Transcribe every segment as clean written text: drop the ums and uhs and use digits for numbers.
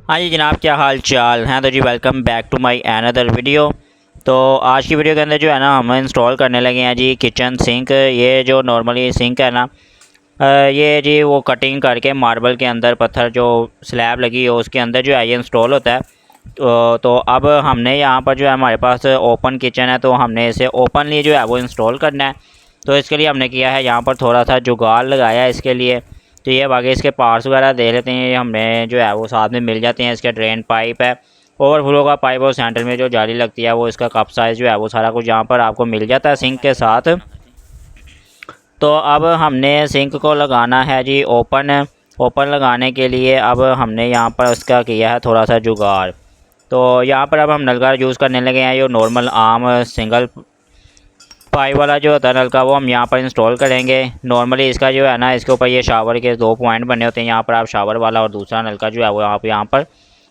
हाँ जी जनाब, क्या हाल चाल हैं। तो जी welcome back to my another video. तो आज की वीडियो के अंदर जो है ना हम इंस्टॉल करने लगे हैं जी किचन सिंक। ये जो नॉर्मली सिंक है ना, ये जी वो कटिंग करके मार्बल के अंदर पत्थर जो स्लैब लगी है उसके अंदर जो है ये इंस्टॉल होता है। तो अब हमने यहाँ पर जो है हमारे पास ओपन किचन है, तो हमने इसे ओपनली जो है वो इंस्टॉल करना है। तो इसके लिए हमने किया है यहाँ पर थोड़ा सा जुगाड़ लगाया है इसके लिए। तो ये बाकी इसके पार्ट्स वगैरह देख लेते हैं, ये हमें जो है वो साथ में मिल जाते हैं। इसके ड्रेन पाइप है, ओवरफ्लो का पाइप और सेंटर में जो जाली लगती है वो, इसका कप साइज़ जो है वो सारा कुछ यहाँ पर आपको मिल जाता है सिंक के साथ। तो अब हमने सिंक को लगाना है जी ओपन। ओपन लगाने के लिए अब हमने यहाँ पर उसका किया है थोड़ा सा जुगाड़। तो यहाँ पर अब हम नलका यूज़ करने लगे हैं, ये नॉर्मल आम सिंगल पाइप वाला जो होता है नलका, वो हम यहाँ पर इंस्टॉल करेंगे। नॉर्मली इसका जो है ना, इसके ऊपर ये शावर के 2 पॉइंट बने होते हैं। यहाँ पर आप शावर वाला और दूसरा नलका जो है वो आप यहाँ पर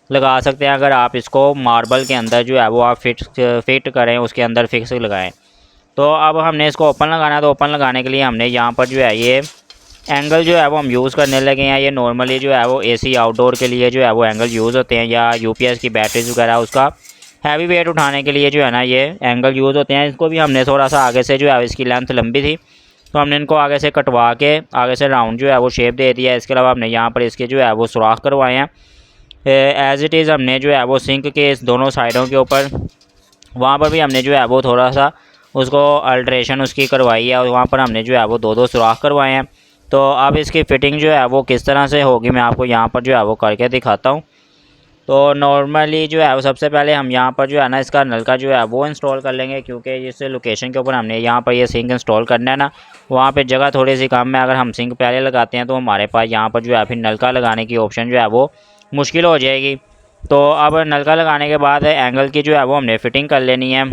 लगा सकते हैं। अगर आप इसको मार्बल के अंदर जो है वो आप फिट करें, उसके अंदर फिक्स लगाएं। तो अब हमने इसको ओपन लगाना है। तो ओपन लगाने के लिए हमने यहाँ पर जो है ये एंगल जो है वो हम यूज़ करने लगे हैं। ये नॉर्मली जो है वो एसी आउटडोर के लिए जो है वो एंगल यूज़ होते हैं, या यूपीएस की बैटरीज वगैरह उसका हैवी वेट उठाने के लिए जो है ना ये एंगल यूज़ होते हैं। इसको भी हमने थोड़ा सा आगे से जो है इसकी लेंथ लंबी थी, तो हमने इनको आगे से कटवा के आगे से राउंड जो है वो शेप दे दिया है। इसके अलावा हमने यहाँ पर इसके जो है वो सुराख करवाए हैं। एज़ इट इज़ हमने जो है वो सिंक के इस दोनों साइडों के ऊपर, वहाँ पर भी हमने जो है वो थोड़ा सा उसको अल्ट्रेशन उसकी करवाई है, और वहाँ पर हमने जो है वो 2-2 सुराख करवाए हैं। तो अब इसकी फ़िटिंग जो है वो किस तरह से होगी मैं आपको यहाँ पर जो है वो करके दिखाता हूँ। तो नॉर्मली जो है वो सबसे पहले हम यहाँ पर जो है ना इसका नलका जो है वो इंस्टॉल कर लेंगे, क्योंकि जिस लोकेशन के ऊपर हमने यहाँ पर ये सिंक इंस्टॉल करना है ना, वहाँ पे जगह थोड़ी सी कम है। अगर हम सिंक पहले लगाते हैं तो हमारे पास यहाँ पर जो है फिर नलका लगाने की ऑप्शन जो है वो मुश्किल हो जाएगी। तो अब नलका लगाने के बाद एंगल की जो है वो हमने फ़िटिंग कर लेनी है।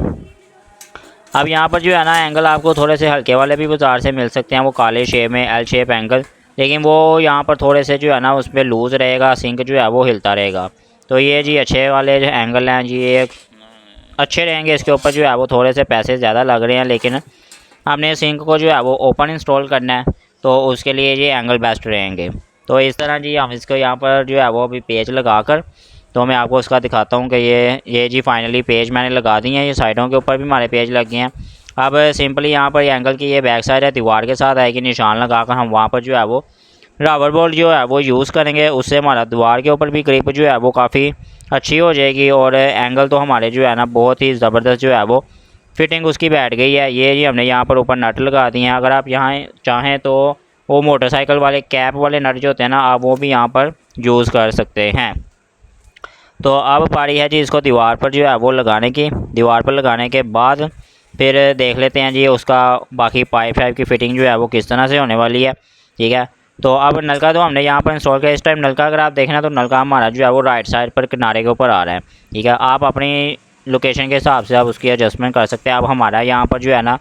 अब यहाँ पर जो है ना एंगल आपको थोड़े से हल्के वाले भी बाज़ार से मिल सकते हैं, वो काले शेप में एल शेप एंगल, लेकिन वो यहाँ पर थोड़े से जो है ना उसमें लूज़ रहेगा, सिंक जो है वो हिलता रहेगा। तो ये जी अच्छे वाले जो एंगल हैं जी, ये अच्छे रहेंगे। इसके ऊपर जो है वो थोड़े से पैसे ज़्यादा लग रहे हैं, लेकिन हमने सिंक को जो है वो ओपन इंस्टॉल करना है, तो उसके लिए ये एंगल बेस्ट रहेंगे। तो इस तरह जी हम इसको यहाँ पर जो है वो अभी पेज लगा कर, तो मैं आपको उसका दिखाता हूँ कि ये जी फाइनली पेज मैंने लगा दी हैं। ये साइडों के ऊपर भी हमारे पेज लग गए हैं। अब सिंपली यहाँ पर एंगल की ये बैक साइड है, दीवार के साथ आएगी, निशान लगाकर हम वहाँ पर जो है वो रबर बोल्ट जो है वो यूज़ करेंगे। उससे हमारा दीवार के ऊपर भी ग्रिप जो है वो काफ़ी अच्छी हो जाएगी, और एंगल तो हमारे जो है ना बहुत ही ज़बरदस्त जो है वो फिटिंग उसकी बैठ गई है। ये जी हमने यहाँ पर ऊपर नट लगा दिए हैं। अगर आप यहाँ चाहें तो वो मोटरसाइकिल वाले कैप वाले नट जो होते हैं ना, आप वो भी यहाँ पर यूज़ कर सकते हैं। तो अब पारी है जी इसको दीवार पर जो है वो लगाने की। दीवार पर लगाने के बाद फिर देख लेते हैं जी उसका बाकी पाइप वाइप की फ़िटिंग जो है वो किस तरह से होने वाली है। ठीक है, तो अब नलका तो हमने यहाँ पर इंस्टॉल किया। इस टाइम नलका अगर आप देखना तो नलका हमारा जो है वो राइट साइड पर किनारे के ऊपर आ रहा है। ठीक है, आप अपनी लोकेशन के हिसाब से आप उसकी एडजस्टमेंट कर सकते हैं। अब हमारा यहाँ पर जो है ना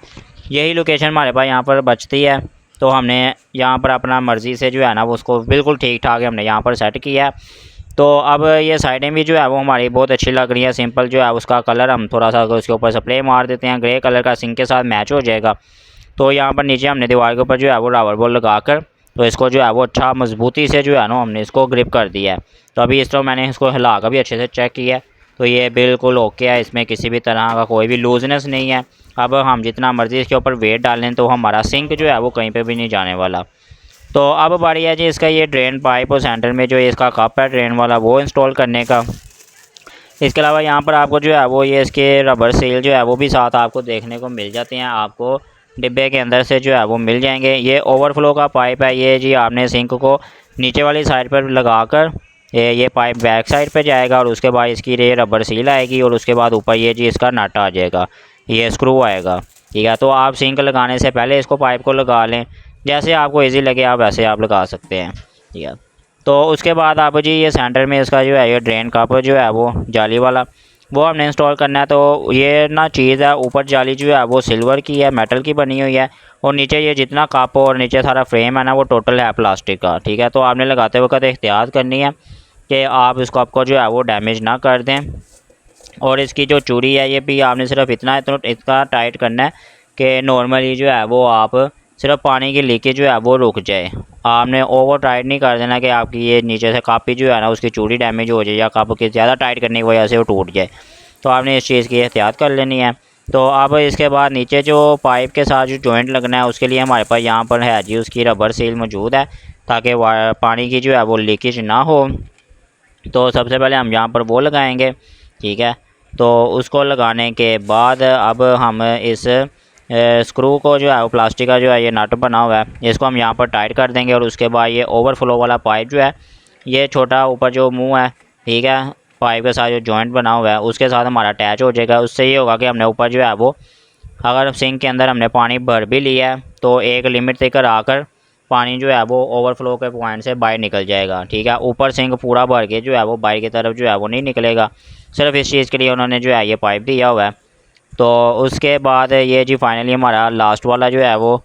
यही लोकेशन हमारे पास यहाँ पर बचती है, तो हमने यहाँ पर अपना मर्ज़ी से जो है ना वो उसको बिल्कुल ठीक ठाक हमने यहाँ पर सेट किया है। तो अब ये साइडें भी जो है वो हमारी बहुत अच्छी लग रही है। सिंपल जो है उसका कलर हम थोड़ा सा उसके ऊपर स्प्रे मार देते हैं, ग्रे कलर का सिंक के साथ मैच हो जाएगा। तो यहाँ पर नीचे हमने दीवार के ऊपर जो है वो रबर बॉल लगाकर, तो इसको जो है वो अच्छा मजबूती से जो है ना हमने इसको ग्रिप कर दिया है। तो अभी इस तरह मैंने इसको हिला कर भी अच्छे से चेक किया है, तो ये बिल्कुल ओके है, इसमें किसी भी तरह का कोई भी लूजनेस नहीं है। अब हम जितना मर्ज़ी इसके ऊपर वेट डालें तो हमारा सिंक जो है वो कहीं पर भी नहीं जाने वाला। तो अब बारी है जी इसका ये ड्रेन पाइप और सेंटर में जो इसका कप है ड्रेन वाला वो इंस्टॉल करने का। इसके अलावा यहाँ पर आपको जो है वो ये इसके रबर सील जो है वो भी साथ आपको देखने को मिल जाते हैं, आपको डिब्बे के अंदर से जो है वो मिल जाएंगे। ये ओवरफ्लो का पाइप है, ये जी आपने सिंक को नीचे वाली साइड पर लगाकर ये पाइप बैक साइड पे जाएगा, और उसके बाद इसकी ये रबर सील आएगी, और उसके बाद ऊपर ये जी इसका नट आ जाएगा, ये स्क्रू आएगा। ठीक है, तो आप सिंक लगाने से पहले इसको पाइप को लगा लें, जैसे आपको इजी लगे आप वैसे आप लगा सकते हैं। ठीक है, तो उसके बाद आप जी ये सेंटर में इसका जो है ये ड्रेन कप जो है वो जाली वाला वो हमने इंस्टॉल करना है। तो ये ना चीज़ है, ऊपर जाली जो है वो सिल्वर की है, मेटल की बनी हुई है, और नीचे ये जितना कप और नीचे सारा फ्रेम है ना वो टोटल है प्लास्टिक का। ठीक है, तो आपने लगाते वक्त एहतियात करनी है कि आप इस कप को जो है वो डैमेज ना कर दें। और इसकी जो चूड़ी है ये भी आपने सिर्फ इतना टाइट करना है कि नॉर्मली जो है वो आप सिर्फ पानी की लीकेज जो है वो रुक जाए। आपने ओवर टाइट नहीं कर देना कि आपकी ये नीचे से कापी जो है ना उसकी चूड़ी डैमेज हो जाए या कापी की ज़्यादा टाइट करने की वजह से वो टूट जाए। तो आपने इस चीज़ की एहतियात कर लेनी है। तो अब इसके बाद नीचे जो पाइप के साथ जो जॉइंट लगना है उसके लिए हमारे पास यहाँ पर है जी उसकी रबर सील मौजूद है, ताकि पानी की जो है वो लीकेज ना हो। तो सबसे पहले हम यहाँ पर वो लगाएंगे, ठीक है। तो उसको लगाने के बाद अब हम इस स्क्रू को जो है वो प्लास्टिक का जो है ये नट बना हुआ है इसको हम यहाँ पर टाइट कर देंगे। और उसके बाद ये ओवरफ्लो वाला पाइप जो है ये छोटा ऊपर जो मुंह है, ठीक है, पाइप के साथ जो जॉइंट बना हुआ है उसके साथ हमारा अटैच हो जाएगा। उससे ये होगा कि हमने ऊपर जो है वो अगर सिंक के अंदर हमने पानी भर भी लिया है तो एक लिमिट तक आकर पानी जो है वो ओवरफ्लो के पॉइंट से बाहर निकल जाएगा, ठीक है। ऊपर सिंक पूरा भर के जो है वो बाहर की तरफ जो है वो नहीं निकलेगा। सिर्फ इस चीज़ के लिए उन्होंने जो है ये पाइप दिया हुआ है। तो उसके बाद ये जी फाइनली हमारा लास्ट वाला जो है वो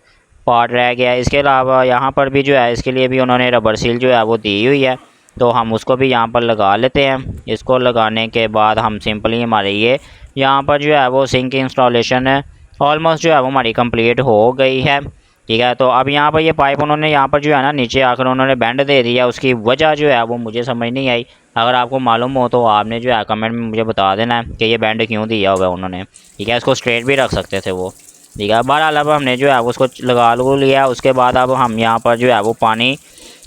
पार्ट रह गया है। इसके अलावा यहाँ पर भी जो है इसके लिए भी उन्होंने रबर सील जो है वो दी हुई है, तो हम उसको भी यहाँ पर लगा लेते हैं। इसको लगाने के बाद हम सिंपली हमारे ये यहाँ पर जो है वो सिंक इंस्टॉलेशन है ऑलमोस्ट जो है वो हमारी कंप्लीट हो गई है, ठीक है। तो अब यहाँ पर ये पाइप उन्होंने यहाँ पर जो है ना नीचे आकर उन्होंने बैंड दे दिया, उसकी वजह जो है वो मुझे समझ नहीं आई। अगर आपको मालूम हो तो आपने जो है कमेंट में मुझे बता देना है कि ये बैंड क्यों दिया हुआ है उन्होंने, ठीक है। इसको स्ट्रेट भी रख सकते थे वो, ठीक है। बहरहाल अब हमने जो है वो उसको लगा लिया। उसके बाद अब हम यहाँ पर जो है वो पानी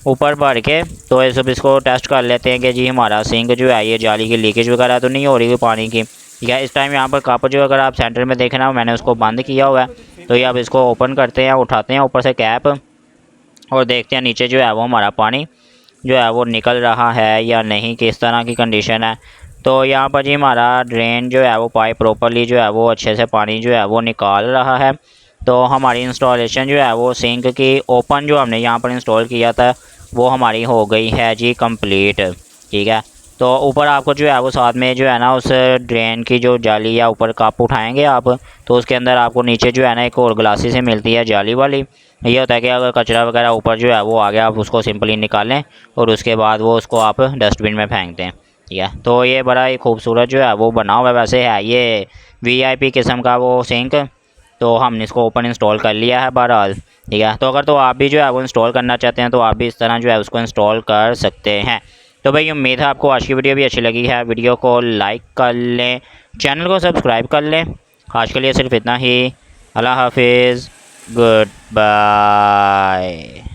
ऊपर भर के तो ये सब इसको टेस्ट कर लेते हैं कि जी हमारा सिंक जो है ये जाली की लीकेज वगैरह तो नहीं हो रही है पानी की, ठीक है। इस टाइम यहाँ पर कप जो अगर आप सेंटर में देखना मैंने उसको बंद किया हुआ है। तो ये अब इसको ओपन करते हैं, उठाते हैं ऊपर से कैप और देखते हैं नीचे जो है वो हमारा पानी जो है वो निकल रहा है या नहीं, किस तरह की कंडीशन है। तो यहाँ पर जी हमारा ड्रेन जो है वो पाइप प्रॉपरली जो है वो अच्छे से पानी जो है वो निकाल रहा है। तो हमारी इंस्टॉलेशन जो है वो सिंक की ओपन जो हमने यहाँ पर इंस्टॉल किया था वो हमारी हो गई है जी कंप्लीट, ठीक है। तो ऊपर आपको जो है वो साथ में जो है ना उस ड्रेन की जो जाली या ऊपर कप उठाएंगे आप तो उसके अंदर आपको नीचे जो है ना एक और ग्लासी से मिलती है जाली वाली। ये होता है कि अगर कचरा वगैरह ऊपर जो है वो आ गया आप उसको सिंपली निकालें और उसके बाद वो उसको आप डस्टबिन में फेंक दें, ठीक है। तो ये बड़ा ही खूबसूरत जो है वो बना हुआ है। वैसे है ये VIP किस्म का वो सिंक, तो हमने इसको ओपन इंस्टॉल कर लिया है बहरहाल, ठीक है। तो अगर तो आप भी जो है वो इंस्टॉल करना चाहते हैं तो आप भी इस तरह जो है उसको इंस्टॉल कर सकते हैं। तो भाई उम्मीद है आपको आज की वीडियो भी अच्छी लगी है। वीडियो को लाइक कर लें, चैनल को सब्सक्राइब कर लें। आज के लिए सिर्फ इतना ही। अल्लाह हाफिज़, गुड बाय।